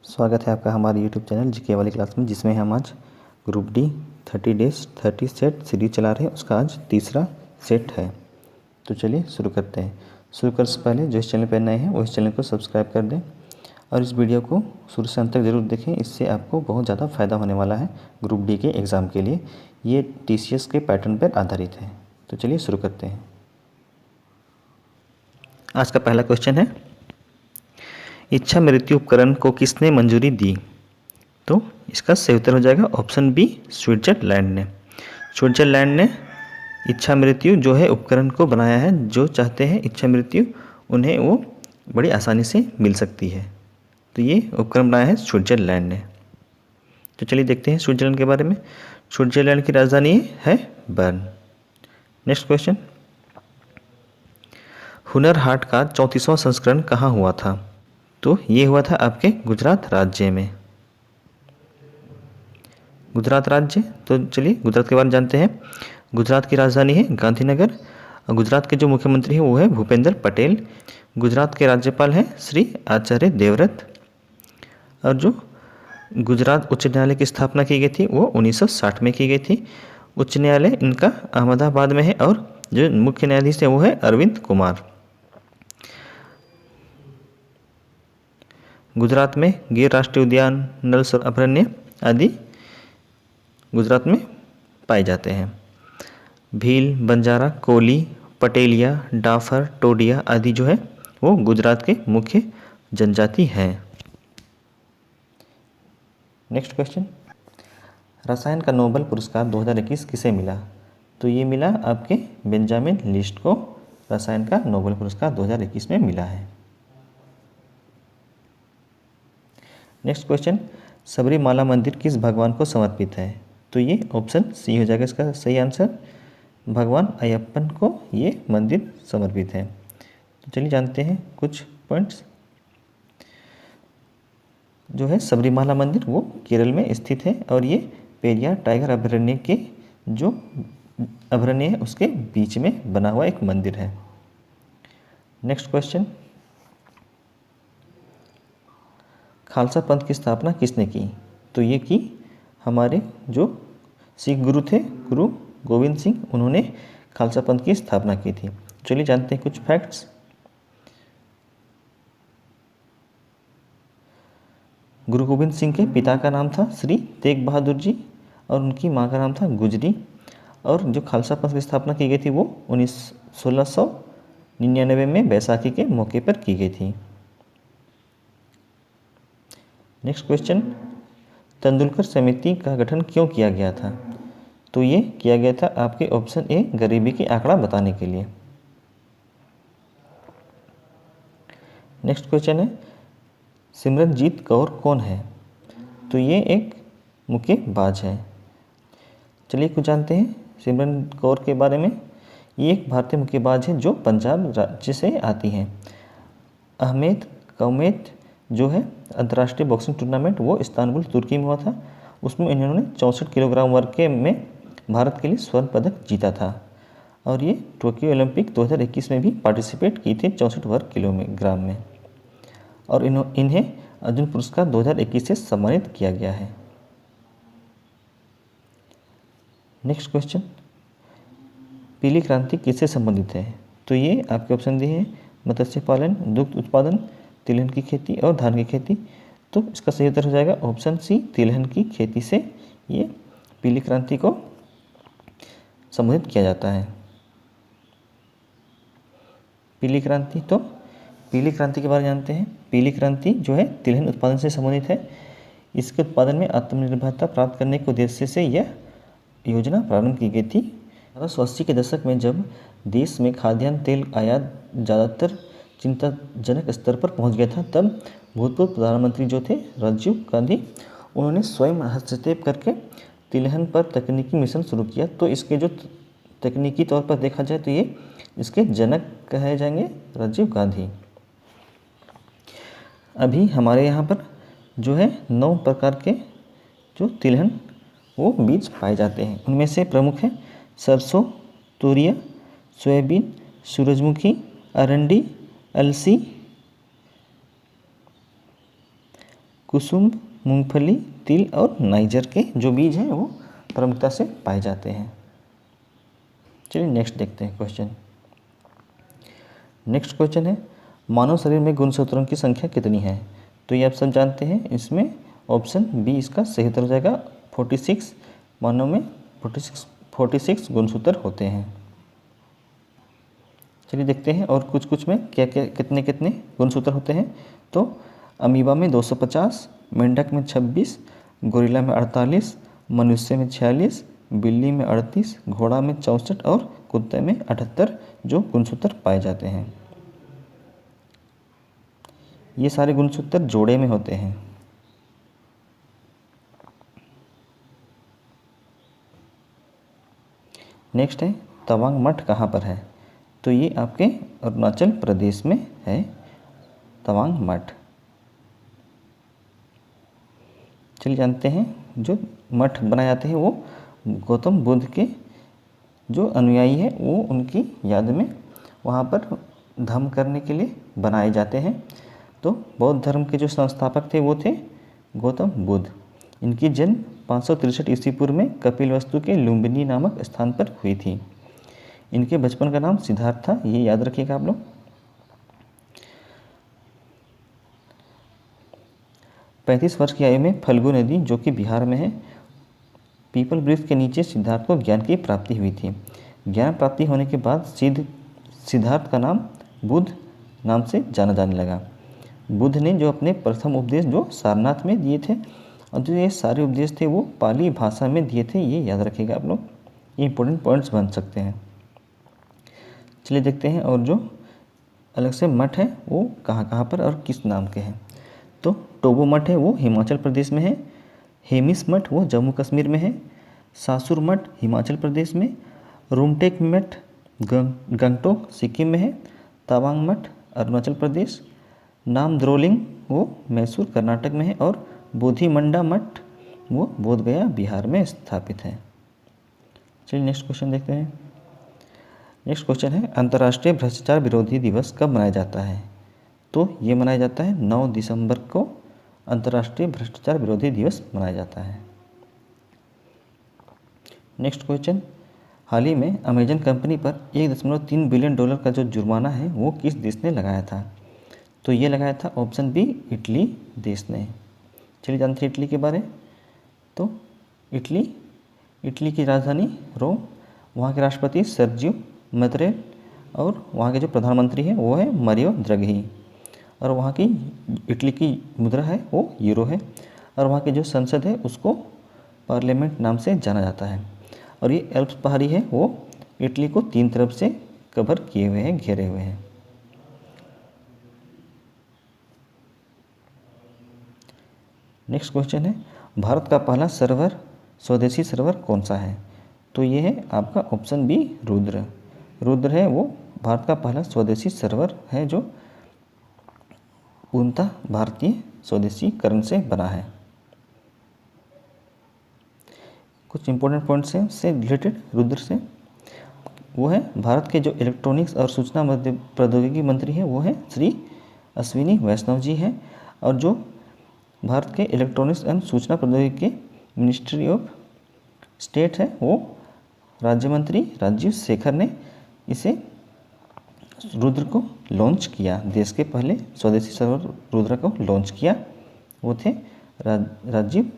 स्वागत है आपका हमारे YouTube चैनल जीके वाली क्लास में, जिसमें हम आज group D 30 days 30 set series चला रहे हैं। उसका आज तीसरा सेट है। तो चलिए शुरू करते हैं। शुरू करने से पहले जो इस चैनल पर नए हैं वो इस चैनल को सब्सक्राइब कर दें और इस वीडियो को शुरू से अंत तक ज़रूर देखें। इससे आपको बहुत ज़्यादा फ़ायदा होने वाला है ग्रुप डी के एग्ज़ाम के लिए। ये TCS के पैटर्न पर आधारित है। तो चलिए शुरू करते हैं। आज का पहला क्वेश्चन है, इच्छा मृत्यु उपकरण को किसने मंजूरी दी? तो इसका सही उत्तर हो जाएगा ऑप्शन बी, स्विट्जरलैंड ने। स्विट्जरलैंड ने इच्छा मृत्यु जो है उपकरण को बनाया है। जो चाहते हैं इच्छा मृत्यु उन्हें वो बड़ी आसानी से मिल सकती है। तो ये उपकरण बनाया है स्विट्जरलैंड ने। तो चलिए देखते हैं स्विट्जरलैंड के बारे में। स्विट्जरलैंड की राजधानी है burn. Next question, Hunar Haat का 34वां संस्करण कहाँ हुआ था? तो ये हुआ था आपके गुजरात राज्य में। गुजरात राज्य, तो चलिए गुजरात के बारे में जानते हैं। गुजरात की राजधानी है गांधीनगर और गुजरात के जो मुख्यमंत्री हैं वो है भूपेंद्र पटेल। गुजरात के राज्यपाल हैं श्री आचार्य देवव्रत। और जो गुजरात उच्च न्यायालय की स्थापना की गई थी वो 1960 में की गई थी। उच्च न्यायालय इनका अहमदाबाद में है और जो मुख्य न्यायाधीश है वो है अरविंद कुमार। गुजरात में गिर राष्ट्रीय उद्यान, नल सरोवर अभयारण्य आदि गुजरात में पाए जाते हैं। भील, बंजारा, कोली, पटेलिया, डाफर, टोडिया आदि जो है वो गुजरात के मुख्य जनजाति हैं। नेक्स्ट क्वेश्चन, रसायन का नोबेल पुरस्कार 2021 किसे मिला? तो ये मिला आपके बेंजामिन लिस्ट को। रसायन का नोबेल पुरस्कार 2021 में मिला है। नेक्स्ट क्वेश्चन, सबरीमाला मंदिर किस भगवान को समर्पित है? तो ये ऑप्शन सी हो जाएगा इसका सही आंसर। भगवान अयप्पन को ये मंदिर समर्पित है। तो चलिए जानते हैं कुछ पॉइंट्स। जो है सबरीमाला मंदिर वो केरल में स्थित है और ये पेरियार टाइगर अभयारण्य के जो अभयारण्य है उसके बीच में बना हुआ एक मंदिर है। नेक्स्ट क्वेश्चन, खालसा पंथ की स्थापना किसने की? तो ये की हमारे जो सिख गुरु थे, गुरु गोविंद सिंह, उन्होंने खालसा पंथ की स्थापना की थी। चलिए जानते हैं कुछ फैक्ट्स। गुरु गोविंद सिंह के पिता का नाम था श्री तेग बहादुर जी और उनकी माँ का नाम था गुजरी। और जो खालसा पंथ की स्थापना की गई थी वो 1699 में बैसाखी के मौके पर की गई थी। नेक्स्ट क्वेश्चन, तेंदुलकर समिति का गठन क्यों किया गया था? तो ये किया गया था आपके ऑप्शन ए, गरीबी की आंकड़ा बताने के लिए। नेक्स्ट क्वेश्चन है, सिमरनजीत कौर कौन है? तो ये एक मुक्केबाज है। चलिए कुछ जानते हैं सिमरन कौर के बारे में। ये एक भारतीय मुक्केबाज है जो पंजाब राज्य से आती हैं। अहमेद कौमेद जो है अंतर्राष्ट्रीय बॉक्सिंग टूर्नामेंट वो इस्तांबुल तुर्की में हुआ था। उसमें इन्होंने 64 किलोग्राम वर्ग के में भारत के लिए स्वर्ण पदक जीता था। और ये टोक्यो ओलंपिक 2021 में भी पार्टिसिपेट की थी 64 वर्ग किलोग्राम में। और इन्हें अर्जुन पुरस्कार 2021 से सम्मानित किया गया है। नेक्स्ट क्वेश्चन, पीली क्रांति किससे संबंधित है? तो ये आपके ऑप्शन दिए हैं, मत्स्य पालन, दुग्ध उत्पादन, तिलहन की खेती और धान की खेती। तो इसका सही उत्तर हो जाएगा ऑप्शन सी, तिलहन की खेती से ये पीली क्रांति को संबोधित किया जाता है। पीली क्रांति, तो पीली क्रांति के बारे में जानते हैं। पीली क्रांति जो है तिलहन उत्पादन से संबंधित है। इसके उत्पादन में आत्मनिर्भरता प्राप्त करने के उद्देश्य से यह योजना प्रारंभ की गई थी। 1980 के दशक में जब देश में खाद्यान्न तेल आयात ज़्यादातर चिंताजनक स्तर पर पहुंच गया था, तब भूतपूर्व प्रधानमंत्री जो थे राजीव गांधी, उन्होंने स्वयं हस्तक्षेप करके तिलहन पर तकनीकी मिशन शुरू किया। तो इसके जो तकनीकी तौर पर देखा जाए तो ये इसके जनक कहे जाएंगे राजीव गांधी। अभी हमारे यहाँ पर जो है 9 प्रकार के जो तिलहन वो बीज पाए जाते हैं। उनमें से प्रमुख है सरसों, तुरिया, सोयाबीन, सूरजमुखी, अरंडी, अलसी, कुसुम, मूंगफली, तिल और नाइजर के जो बीज हैं वो प्रमुखता से पाए जाते हैं। चलिए नेक्स्ट देखते हैं क्वेश्चन। नेक्स्ट क्वेश्चन है मानव शरीर में गुणसूत्रों की संख्या कितनी है? तो ये आप सब जानते हैं, इसमें ऑप्शन बी इसका सही उत्तर हो जाएगा। 46 मानव में 46 गुणसूत्र होते हैं। चलिए देखते हैं और कुछ कुछ में क्या क्या कितने कितने गुणसूत्र होते हैं। तो अमीबा में 250, मेंढक में 26, गोरिल्ला में 48, मनुष्य में 46, बिल्ली में 38, घोड़ा में 64 और कुत्ते में 78 जो गुणसूत्र पाए जाते हैं। ये सारे गुणसूत्र जोड़े में होते हैं। नेक्स्ट है तवांग मठ कहाँ पर है? तो ये आपके अरुणाचल प्रदेश में है तवांग मठ। चलिए जानते हैं जो मठ बनाए जाते हैं वो गौतम बुद्ध के जो अनुयायी है वो उनकी याद में वहाँ पर धम्म करने के लिए बनाए जाते हैं। तो बौद्ध धर्म के जो संस्थापक थे वो थे गौतम बुद्ध। इनकी जन्म 563 ईस्वी पूर्व में कपिलवस्तु के लुम्बिनी नामक स्थान पर हुई थी। इनके बचपन का नाम सिद्धार्थ था, ये याद रखिएगा आप लोग। पैंतीस वर्ष की आयु में फल्गु नदी जो कि बिहार में है, पीपल वृक्ष के नीचे सिद्धार्थ को ज्ञान की प्राप्ति हुई थी। ज्ञान प्राप्ति होने के बाद सिद्धार्थ का नाम बुद्ध नाम से जाना जाने लगा। बुद्ध ने जो अपने प्रथम उपदेश जो सारनाथ में दिए थे और जो ये सारे उपदेश थे वो पाली भाषा में दिए थे, ये याद रखिएगा आप लोग, ये इंपॉर्टेंट पॉइंट्स बन सकते हैं। चलिए देखते हैं और जो अलग से मठ है वो कहाँ कहाँ पर और किस नाम के हैं। तो टोबो मठ है वो हिमाचल प्रदेश में है, हेमिस मठ वो जम्मू कश्मीर में है, सासुर मठ हिमाचल प्रदेश में, रूमटेक मठ गंगटोक सिक्किम में है, तवांग मठ अरुणाचल प्रदेश, नामद्रोलिंग वो मैसूर कर्नाटक में है और बोधिमंडा मठ वो बोधगया बिहार में स्थापित है। चलिए नेक्स्ट क्वेश्चन देखते हैं। नेक्स्ट क्वेश्चन है अंतर्राष्ट्रीय भ्रष्टाचार विरोधी दिवस कब मनाया जाता है? तो ये मनाया जाता है 9 दिसंबर को अंतर्राष्ट्रीय भ्रष्टाचार विरोधी दिवस मनाया जाता है। नेक्स्ट क्वेश्चन हाल ही में अमेजन कंपनी पर $1.3 बिलियन का जो जुर्माना है वो किस देश ने लगाया था? तो ये लगाया था ऑप्शन बी इटली देश ने। चलिए जानते हैं इटली के बारे। तो इटली की राजधानी रोम, वहाँ के राष्ट्रपति सर्जियो मैत्रेल और वहाँ के जो प्रधानमंत्री हैं वो है मारियो द्रघी, और वहाँ की इटली की मुद्रा है वो यूरो है, और वहाँ की जो संसद है उसको पार्लियामेंट नाम से जाना जाता है। और ये एल्प्स पहाड़ी है वो इटली को 3 तरफ से कवर किए हुए हैं, घेरे हुए हैं। नेक्स्ट क्वेश्चन है भारत का पहला स्वदेशी सर्वर कौन सा है? तो ये है आपका ऑप्शन बी रुद्र है वो भारत का पहला स्वदेशी सर्वर है जो पूर्णतः भारतीय स्वदेशीकरण से बना है। कुछ इंपॉर्टेंट पॉइंट्स हैं से रिलेटेड रुद्र से, वो है भारत के जो इलेक्ट्रॉनिक्स और सूचना प्रौद्योगिकी मंत्री हैं वो है श्री अश्विनी वैष्णव जी हैं, और जो भारत के इलेक्ट्रॉनिक्स एंड सूचना प्रौद्योगिकी के मिनिस्ट्री ऑफ स्टेट है वो राज्य मंत्री राजीव शेखर ने इसे रुद्र को लॉन्च किया। देश के पहले स्वदेशी सर्वर रुद्र को लॉन्च किया वो थे राजीव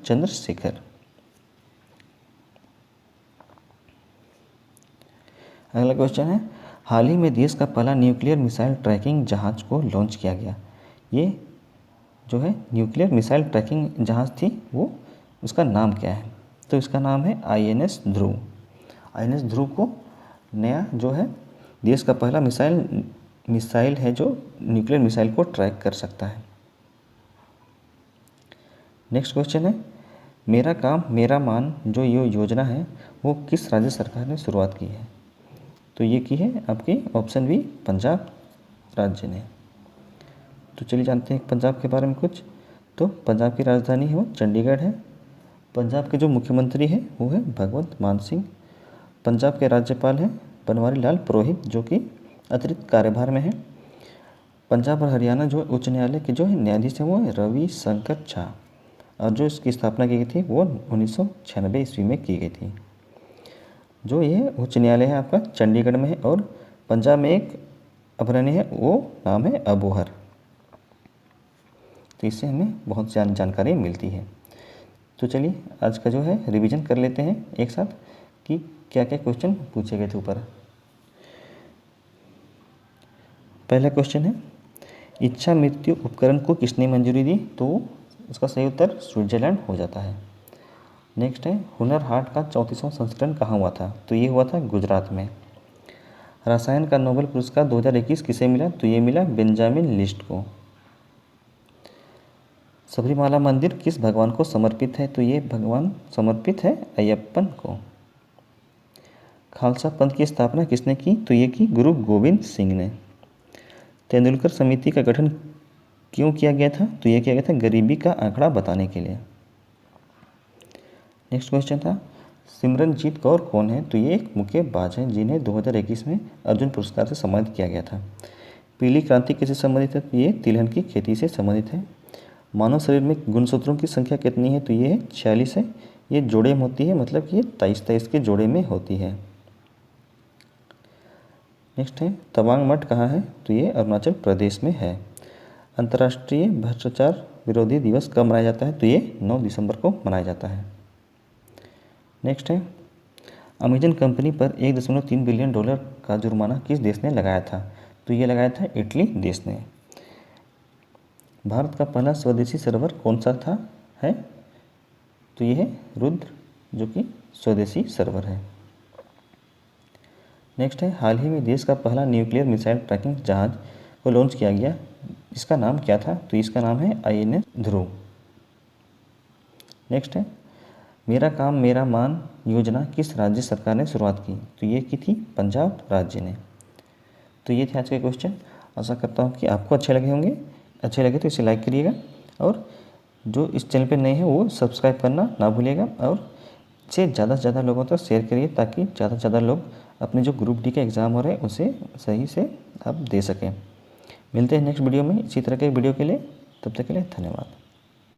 चंद्रशेखर। अगला क्वेश्चन है हाल ही में देश का पहला न्यूक्लियर मिसाइल ट्रैकिंग जहाज को लॉन्च किया गया। ये जो है न्यूक्लियर मिसाइल ट्रैकिंग जहाज थी वो उसका नाम क्या है? तो इसका नाम है INS ध्रुव। INS ध्रुव को नया जो है देश का पहला मिसाइल है जो न्यूक्लियर मिसाइल को ट्रैक कर सकता है। नेक्स्ट क्वेश्चन है मेरा काम मेरा मान जो ये योजना है वो किस राज्य सरकार ने शुरुआत की है? तो ये की है आपकी ऑप्शन बी पंजाब राज्य ने। तो चलिए जानते हैं पंजाब के बारे में कुछ। तो पंजाब की राजधानी है वो चंडीगढ़ है। पंजाब के जो मुख्यमंत्री हैं वो है भगवंत मान सिंह। पंजाब के राज्यपाल हैं बनवारी लाल पुरोहित जो कि अतिरिक्त कार्यभार में हैं। पंजाब और हरियाणा जो उच्च न्यायालय के जो है न्यायाधीश हैं वो है रवि शंकर झा, और जो इसकी स्थापना की गई थी वो 1996 ईस्वी में की गई थी। जो ये उच्च न्यायालय है आपका चंडीगढ़ में है, और पंजाब में एक अभयारण्य है, वो नाम है अबोहर। तो इससे हमें बहुत जानकारी मिलती है। तो चलिए आज का जो है रिवीजन कर लेते हैं एक साथ कि क्या क्या क्वेश्चन पूछे गए थे ऊपर। पहला क्वेश्चन है, इच्छा मृत्यु उपकरण को किसने मंजूरी दी? तो इसका सही उत्तर स्विट्जरलैंड हो जाता है। नेक्स्ट है, हुनर हाट का 34वां संस्करण कहाँ हुआ था? तो ये हुआ था गुजरात में। रसायन का नोबेल पुरस्कार 2021 किसे मिला? तो ये मिला बेंजामिन लिस्ट को। सबरीमाला मंदिर किस भगवान को समर्पित है? तो ये भगवान समर्पित है अयप्पन को। खालसा पंथ की स्थापना किसने की? तो ये की गुरु गोविंद सिंह ने। तेंदुलकर समिति का गठन क्यों किया गया था? तो ये किया गया था गरीबी का आंकड़ा बताने के लिए। नेक्स्ट क्वेश्चन था, सिमरनजीत कौर कौन है? तो ये एक मुक्केबाज हैं जिन्हें 2021 में अर्जुन पुरस्कार से सम्मानित किया गया था। पीली क्रांति किससे संबंधित है? तो ये तिलहन की खेती से संबंधित है। मानव शरीर में गुणसूत्रों की संख्या कितनी है? तो ये 46 है। ये जोड़े में होती है, मतलब कि ये 23-23 के जोड़े में होती है। नेक्स्ट है, तवांग मठ कहाँ है? तो ये अरुणाचल प्रदेश में है। अंतर्राष्ट्रीय भ्रष्टाचार विरोधी दिवस कब मनाया जाता है? तो ये 9 दिसंबर को मनाया जाता है। नेक्स्ट है, अमेजन कंपनी पर $1.3 बिलियन का जुर्माना किस देश ने लगाया था? तो ये लगाया था इटली देश ने। भारत का पहला स्वदेशी सर्वर कौन सा था है? तो ये है रुद्र, जो कि स्वदेशी सर्वर है। नेक्स्ट है, हाल ही में देश का पहला न्यूक्लियर मिसाइल ट्रैकिंग जहाज को लॉन्च किया गया, इसका नाम क्या था? तो इसका नाम है INS ध्रुव। नेक्स्ट है, मेरा काम मेरा मान योजना किस राज्य सरकार ने शुरुआत की? तो ये की थी पंजाब राज्य ने। तो ये थे आज के क्वेश्चन। आशा करता हूँ कि आपको अच्छे लगे होंगे। अच्छे लगे तो इसे लाइक करिएगा, और जो इस चैनल पे नए हैं वो सब्सक्राइब करना ना भूलिएगा, और इसे ज़्यादा से ज़्यादा लोगों तक शेयर करिए ताकि ज़्यादा से ज़्यादा लोग अपने जो ग्रुप डी का एग्ज़ाम हो रहे हैं उसे सही से आप दे सकें। मिलते हैं नेक्स्ट वीडियो में इसी तरह के वीडियो के लिए। तब तक के लिए धन्यवाद।